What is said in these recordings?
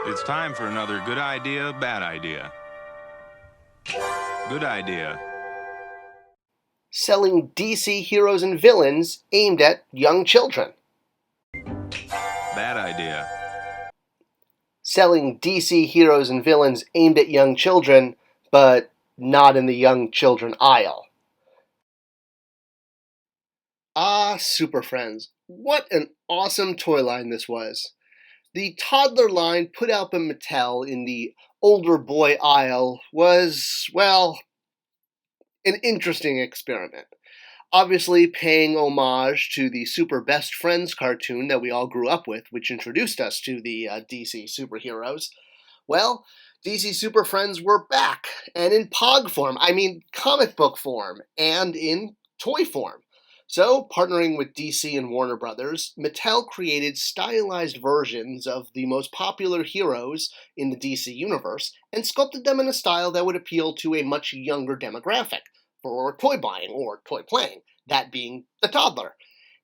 It's time for another good idea, bad idea. Good idea. Selling DC heroes and villains aimed at young children. Bad idea. Selling DC heroes and villains aimed at young children, but not in the young children aisle. Ah, Super Friends. What an awesome toy line this was. The toddler line put out by Mattel in the older boy aisle was, well, an interesting experiment. Obviously paying homage to the Super Best Friends cartoon that we all grew up with, which introduced us to the DC superheroes. Well, DC Super Friends were back, and in POG form, comic book form, and in toy form. So, partnering with DC and Warner Brothers, Mattel created stylized versions of the most popular heroes in the DC universe and sculpted them in a style that would appeal to a much younger demographic for toy buying or toy playing, that being the toddler.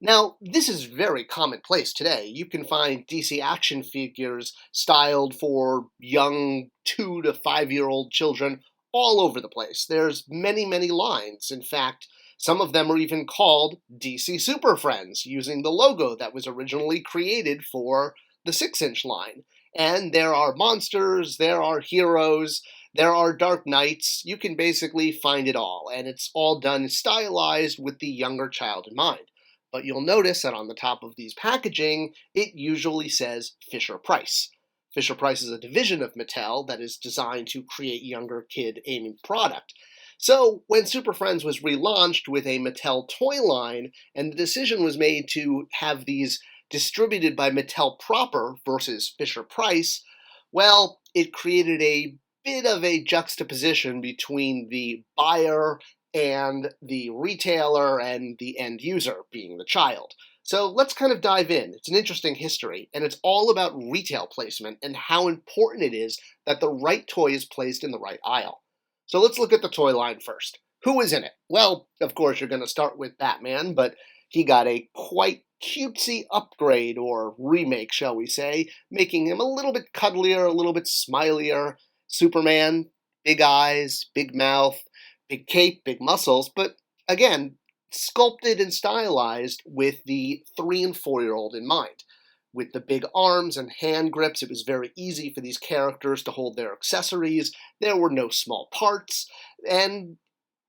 Now, this is very commonplace today. You can find DC action figures styled for young 2 to 5-year-old children all over the place. There's many, many lines. In fact, some of them are even called DC Superfriends, using the logo that was originally created for the 6-inch line. And there are monsters, there are heroes, there are Dark Knights. You can basically find it all, and it's all done stylized with the younger child in mind. But you'll notice that on the top of these packaging, it usually says Fisher Price. Fisher Price is a division of Mattel that is designed to create younger kid-aiming product. So when Super Friends was relaunched with a Mattel toy line, and the decision was made to have these distributed by Mattel proper versus Fisher Price, well, it created a bit of a juxtaposition between the buyer and the retailer and the end user, being the child. So let's kind of dive in. It's an interesting history, and it's all about retail placement and how important it is that the right toy is placed in the right aisle. So let's look at the toy line first. Who is in it? Well, of course, you're going to start with Batman, but he got a quite cutesy upgrade, or remake, shall we say, making him a little bit cuddlier, a little bit smilier. Superman, big eyes, big mouth, big cape, big muscles, but again, sculpted and stylized with the 3 and 4-year-old in mind. With the big arms and hand grips, it was very easy for these characters to hold their accessories. There were no small parts, and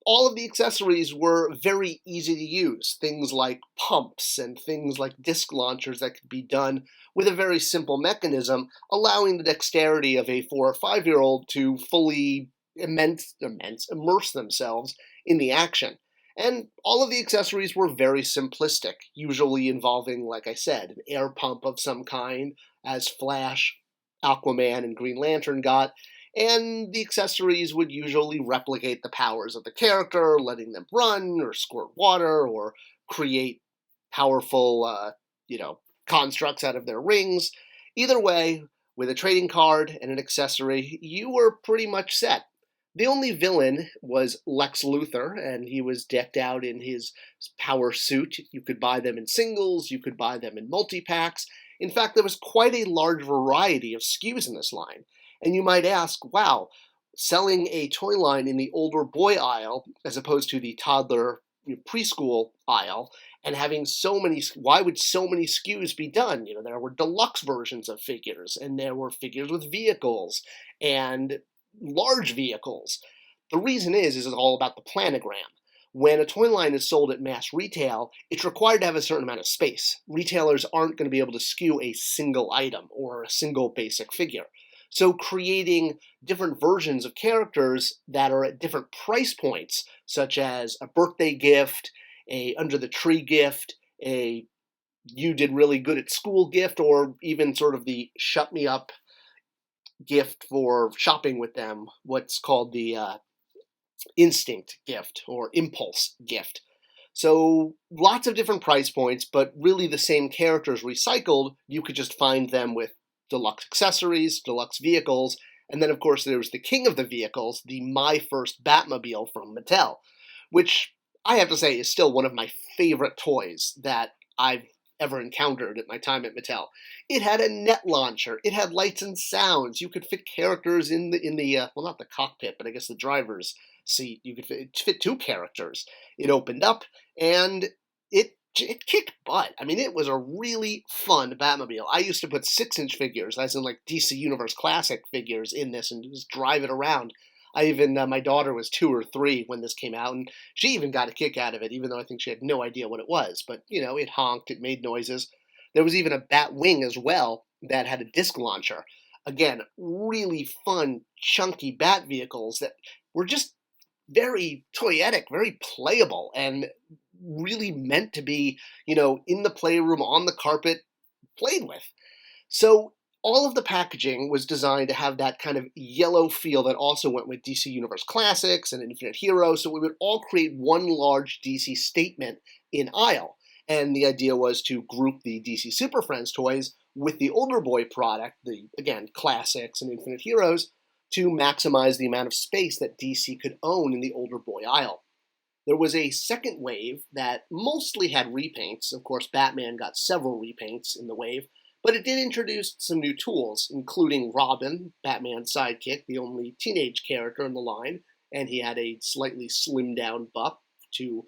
all of the accessories were very easy to use. Things like pumps and things like disc launchers that could be done with a very simple mechanism, allowing the dexterity of a 4 or 5-year-old to fully immerse themselves in the action. And all of the accessories were very simplistic, usually involving, like I said, an air pump of some kind, as Flash, Aquaman, and Green Lantern got, and the accessories would usually replicate the powers of the character, letting them run, or squirt water, or create powerful, constructs out of their rings. Either way, with a trading card and an accessory, you were pretty much set. The only villain was Lex Luthor, and he was decked out in his power suit. You could buy them in singles, you could buy them in multi-packs. In fact, there was quite a large variety of SKUs in this line. And you might ask, wow, selling a toy line in the older boy aisle as opposed to the toddler preschool aisle, and having why would so many SKUs be done? There were deluxe versions of figures, and there were figures with vehicles, and large vehicles. The reason is it's all about the planogram. When a toy line is sold at mass retail, it's required to have a certain amount of space. Retailers aren't going to be able to SKU a single item or a single basic figure. So creating different versions of characters that are at different price points, such as a birthday gift, a under the tree gift, a you did really good at school gift, or even sort of the shut me up gift for shopping with them, what's called the instinct gift or impulse gift. So lots of different price points, but really the same characters recycled. You could just find them with deluxe accessories, deluxe vehicles, and then of course there was the king of the vehicles, the My First Batmobile from Mattel, which I have to say is still one of my favorite toys that I've ever encountered at my time at Mattel. It had a net launcher. It had lights and sounds. You could fit characters in the well, not the cockpit, but I guess the driver's seat. You could fit 2 characters. It opened up, and it kicked butt. I mean, it was a really fun Batmobile. I used to put 6-inch figures, as in like DC Universe Classic figures, in this and just drive it around. I even, my daughter was 2 or 3 when this came out, and she even got a kick out of it, even though I think she had no idea what it was. But, it honked, it made noises. There was even a bat wing as well that had a disc launcher. Again, really fun, chunky bat vehicles that were just very toyetic, very playable, and really meant to be, in the playroom, on the carpet, played with. So all of the packaging was designed to have that kind of yellow feel that also went with DC Universe Classics and Infinite Heroes, so we would all create one large DC statement in aisle. And the idea was to group the DC Superfriends toys with the older boy product, the, again, Classics and Infinite Heroes, to maximize the amount of space that DC could own in the older boy aisle. There was a second wave that mostly had repaints. Of course, Batman got several repaints in the wave, but it did introduce some new tools, including Robin, Batman's sidekick, the only teenage character in the line, and he had a slightly slimmed-down buff to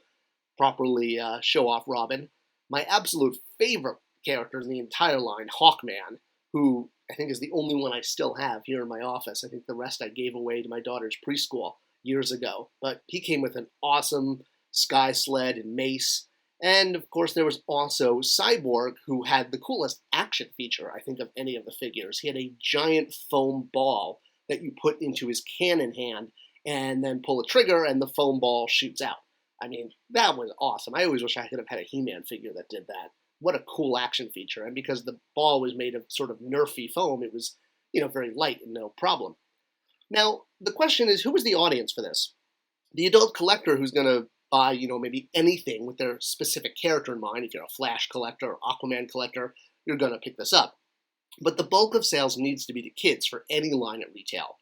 properly show off Robin. My absolute favorite character in the entire line, Hawkman, who I think is the only one I still have here in my office. I think the rest I gave away to my daughter's preschool years ago. But he came with an awesome sky sled and mace. And of course, there was also Cyborg, who had the coolest action feature, I think, of any of the figures. He had a giant foam ball that you put into his cannon hand and then pull a trigger and the foam ball shoots out. I mean, that was awesome. I always wish I could have had a He-Man figure that did that. What a cool action feature. And because the ball was made of sort of Nerfy foam, it was, very light and no problem. Now, the question is, who was the audience for this? The adult collector who's going to buy, maybe anything with their specific character in mind. If you're a Flash collector or Aquaman collector, you're going to pick this up. But the bulk of sales needs to be to kids for any line at retail.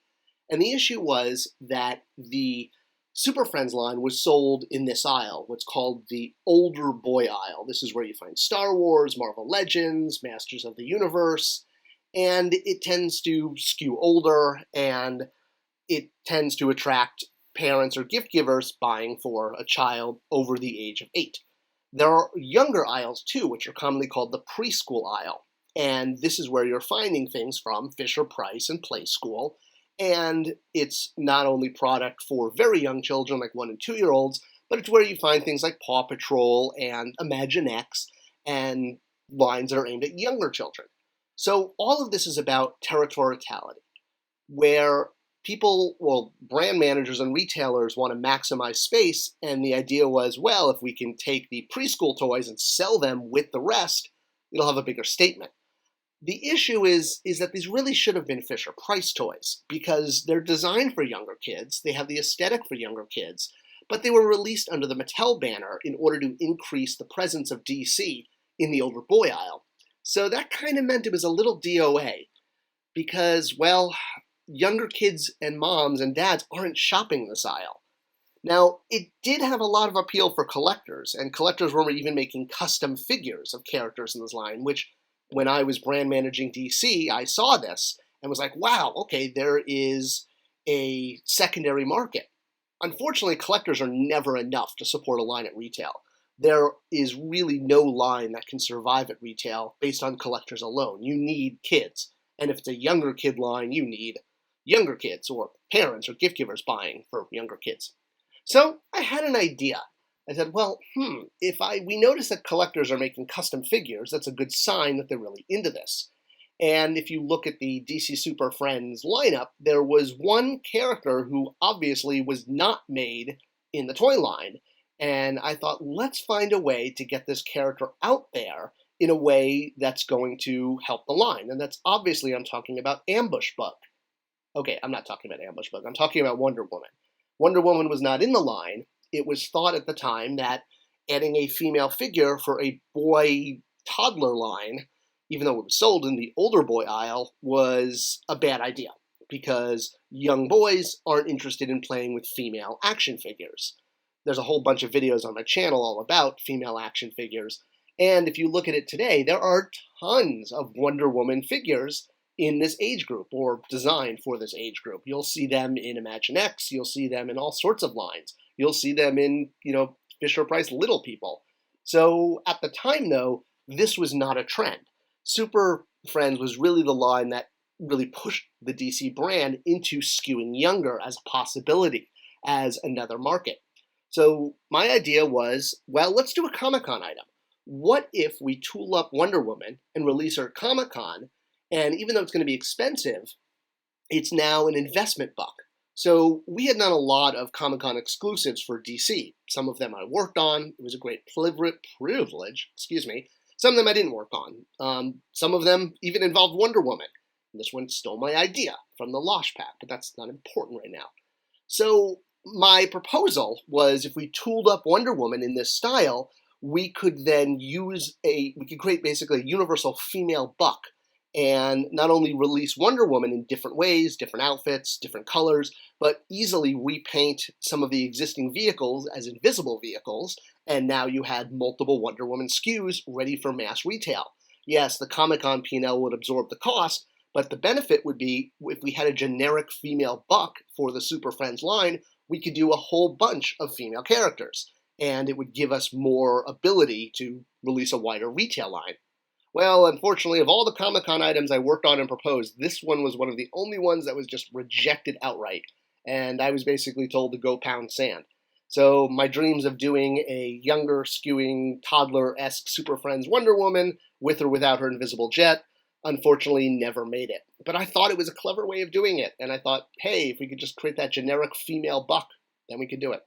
And the issue was that the Super Friends line was sold in this aisle, what's called the older boy aisle. This is where you find Star Wars, Marvel Legends, Masters of the Universe, and it tends to skew older, and it tends to attract parents or gift givers buying for a child over the age of 8. There are younger aisles too, which are commonly called the preschool aisle, and this is where you're finding things from Fisher Price and Play School. And it's not only product for very young children, like 1 and 2-year-olds, but it's where you find things like Paw Patrol and Imaginext and lines that are aimed at younger children. So all of this is about territoriality, where brand managers and retailers want to maximize space, and the idea was, well, if we can take the preschool toys and sell them with the rest, it'll have a bigger statement. The issue is that these really should have been Fisher Price toys because they're designed for younger kids, they have the aesthetic for younger kids, but they were released under the Mattel banner in order to increase the presence of DC in the older boy aisle. So that kind of meant it was a little DOA because, well, younger kids and moms and dads aren't shopping this aisle. Now, it did have a lot of appeal for collectors, and collectors were even making custom figures of characters in this line, which when I was brand managing DC, I saw this and was like, wow, okay, there is a secondary market. Unfortunately, collectors are never enough to support a line at retail. There is really no line that can survive at retail based on collectors alone. You need kids. And if it's a younger kid line, you need younger kids or parents or gift givers buying for younger kids. So I had an idea. I said, well, we notice that collectors are making custom figures, that's a good sign that they're really into this. And if you look at the DC Super Friends lineup, there was one character who obviously was not made in the toy line. And I thought, let's find a way to get this character out there in a way that's going to help the line. And that's obviously, I'm talking about Ambush Bug. Okay, I'm not talking about Ambush Bug. I'm talking about Wonder Woman. Wonder Woman was not in the line. It was thought at the time that adding a female figure for a boy toddler line, even though it was sold in the older boy aisle, was a bad idea because young boys aren't interested in playing with female action figures. There's a whole bunch of videos on my channel all about female action figures, And if you look at it today, there are tons of Wonder Woman figures in this age group, or designed for this age group. You'll see them in Imaginext, you'll see them in all sorts of lines. You'll see them in, Fisher Price Little People. So at the time, though, this was not a trend. Super Friends was really the line that really pushed the DC brand into skewing younger as a possibility, as another market. So my idea was, well, let's do a Comic-Con item. What if we tool up Wonder Woman and release her at Comic-Con, and even though it's going to be expensive, it's now an investment buck. So we had done a lot of Comic-Con exclusives for DC. Some of them I worked on. It was a great privilege. Some of them I didn't work on. Some of them even involved Wonder Woman. And this one stole my idea from the Losh Pack, but that's not important right now. So my proposal was, if we tooled up Wonder Woman in this style, we could then we could create basically a universal female buck, and not only release Wonder Woman in different ways, different outfits, different colors, but easily repaint some of the existing vehicles as invisible vehicles, and now you had multiple Wonder Woman SKUs ready for mass retail. Yes, the Comic-Con P&L would absorb the cost, but the benefit would be, if we had a generic female buck for the Super Friends line, we could do a whole bunch of female characters, and it would give us more ability to release a wider retail line. Well, unfortunately, of all the Comic-Con items I worked on and proposed, this one was one of the only ones that was just rejected outright, and I was basically told to go pound sand. So my dreams of doing a younger, skewing, toddler-esque Super Friends Wonder Woman, with or without her invisible jet, unfortunately never made it. But I thought it was a clever way of doing it, and I thought, hey, if we could just create that generic female buck, then we could do it.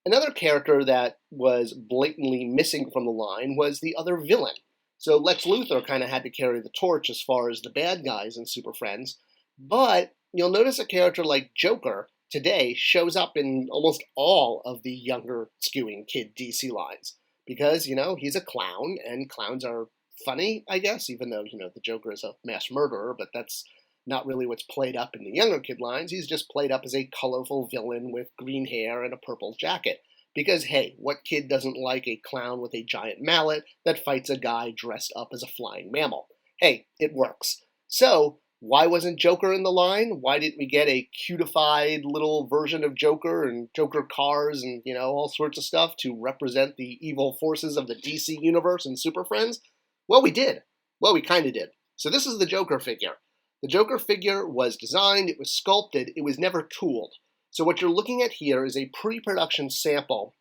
Another character that was blatantly missing from the line was the other villain. So Lex Luthor kind of had to carry the torch as far as the bad guys in Super Friends, but you'll notice a character like Joker today shows up in almost all of the younger skewing kid DC lines, because, he's a clown, and clowns are funny, I guess, even though, the Joker is a mass murderer, but that's not really what's played up in the younger kid lines. He's just played up as a colorful villain with green hair and a purple jacket. Because, hey, what kid doesn't like a clown with a giant mallet that fights a guy dressed up as a flying mammal? Hey, it works. So, why wasn't Joker in the line? Why didn't we get a cutified little version of Joker and Joker cars and, all sorts of stuff to represent the evil forces of the DC universe and Super Friends? Well, we did. Well, we kind of did. So this is the Joker figure. The Joker figure was designed, it was sculpted, it was never tooled. So what you're looking at here is a pre-production sample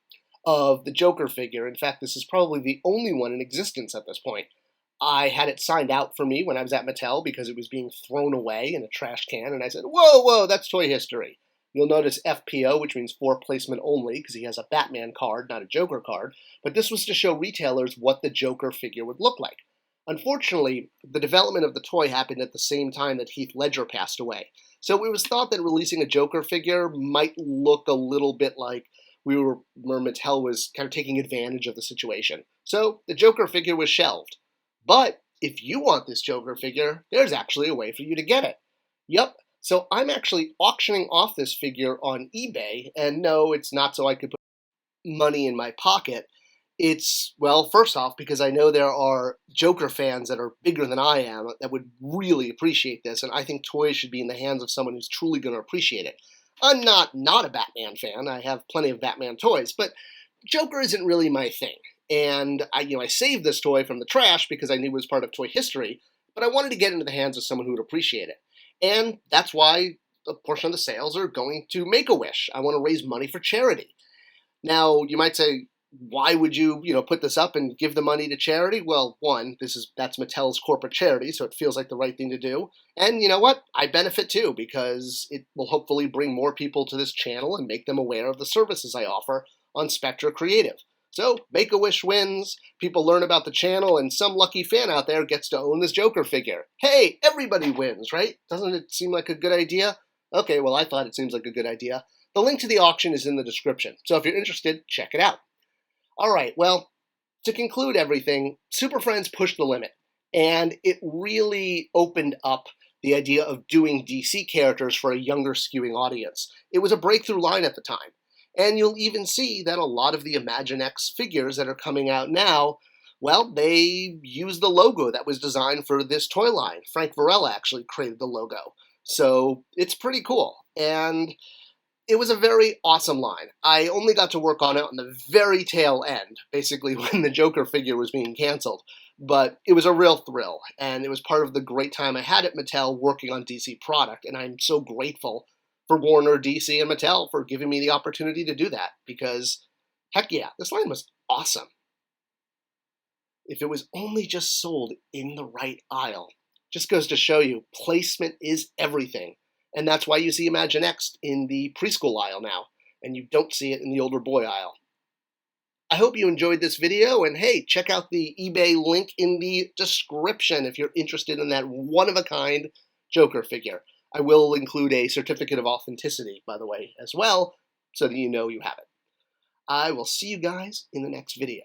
of the Joker figure. In fact, this is probably the only one in existence at this point. I had it signed out for me when I was at Mattel because it was being thrown away in a trash can, and I said, whoa, that's toy history. You'll notice FPO, which means for placement only, because he has a Batman card, not a Joker card, but this was to show retailers what the Joker figure would look like. Unfortunately, the development of the toy happened at the same time that Heath Ledger passed away. So it was thought that releasing a Joker figure might look a little bit like Mattel was kind of taking advantage of the situation. So the Joker figure was shelved. But if you want this Joker figure, there's actually a way for you to get it. Yep. So I'm actually auctioning off this figure on eBay, and no, it's not so I could put money in my pocket. It's, well, first off, because I know there are Joker fans that are bigger than I am that would really appreciate this, and I think toys should be in the hands of someone who's truly going to appreciate it. I'm not a Batman fan. I have plenty of Batman toys, but Joker isn't really my thing. And I saved this toy from the trash because I knew it was part of toy history, but I wanted to get into the hands of someone who would appreciate it. And that's why a portion of the sales are going to Make-A-Wish. I want to raise money for charity. Now, you might say, why would you, put this up and give the money to charity? Well, one, that's Mattel's corporate charity, so it feels like the right thing to do. And you know what? I benefit too, because it will hopefully bring more people to this channel and make them aware of the services I offer on Spector Creative. So, Make-A-Wish wins, people learn about the channel, and some lucky fan out there gets to own this Joker figure. Hey, everybody wins, right? Doesn't it seem like a good idea? Okay, well, I thought it seems like a good idea. The link to the auction is in the description, so if you're interested, check it out. All right, well, to conclude everything, Super Friends pushed the limit, and it really opened up the idea of doing DC characters for a younger skewing audience. It was a breakthrough line at the time, and you'll even see that a lot of the Imaginext figures that are coming out now Well, they used the logo that was designed for this toy line. Frank Varela actually created the logo. So it's pretty cool. And it was a very awesome line. I only got to work on it on the very tail end, basically when the Joker figure was being canceled. But it was a real thrill, and it was part of the great time I had at Mattel working on DC product, and I'm so grateful for Warner, DC, and Mattel for giving me the opportunity to do that, because, heck yeah, this line was awesome. If it was only just sold in the right aisle. Just goes to show you, placement is everything. And that's why you see Imaginext in the preschool aisle now, and you don't see it in the older boy aisle. I hope you enjoyed this video, and hey, check out the eBay link in the description if you're interested in that one-of-a-kind Joker figure. I will include a certificate of authenticity, by the way, as well, so that you know you have it. I will see you guys in the next video.